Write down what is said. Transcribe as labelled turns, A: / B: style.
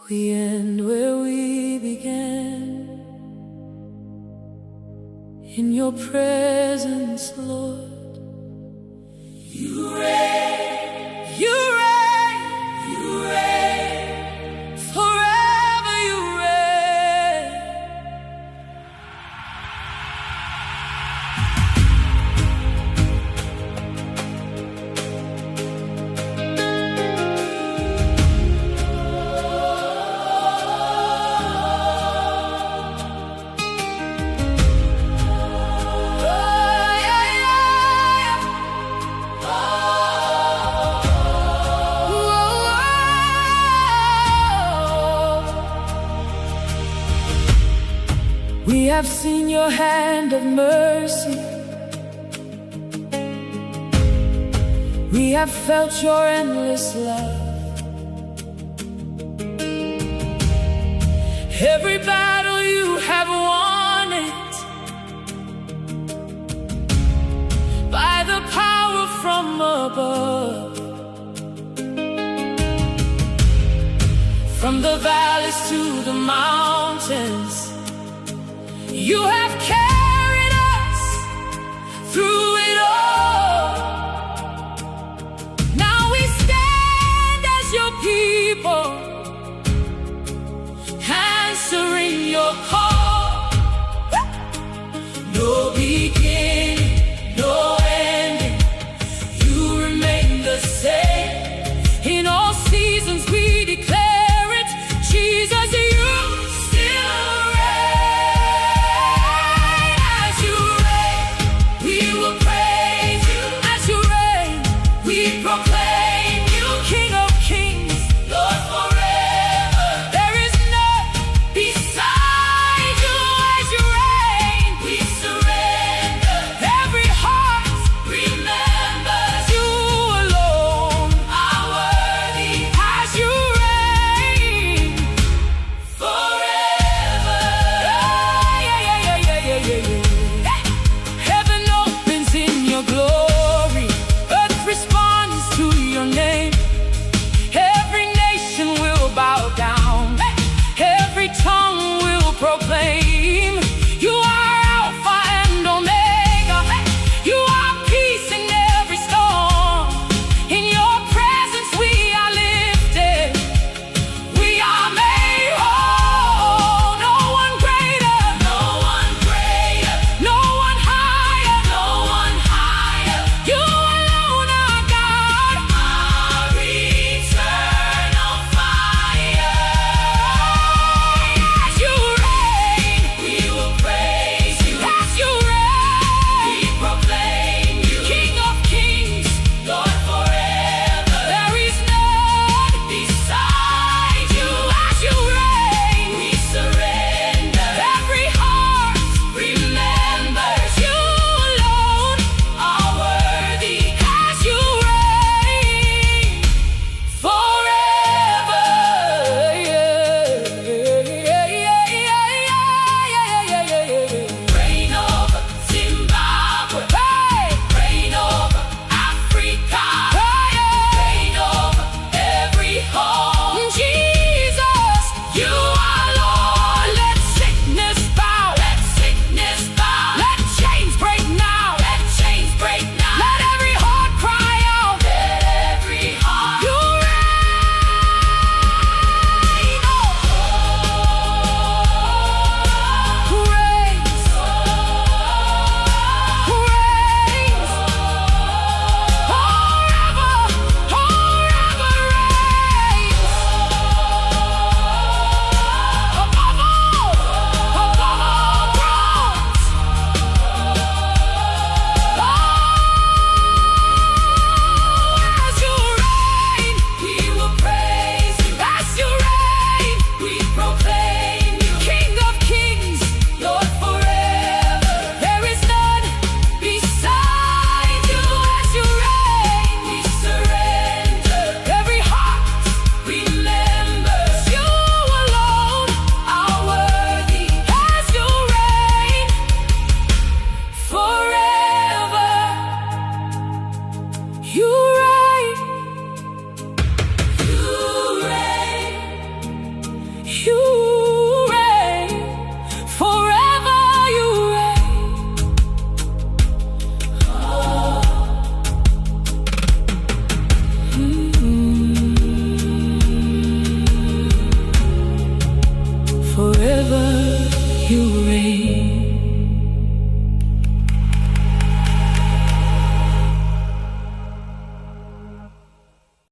A: We end where we began, in your presence, Lord. You reign, you reign, you reign, forever you reign. We have seen your hand of mercy. We have felt your endless love. Every battle you have won it by the power from above. From the valleys to the mountains, you have carried us through it all. Now we stand as your people,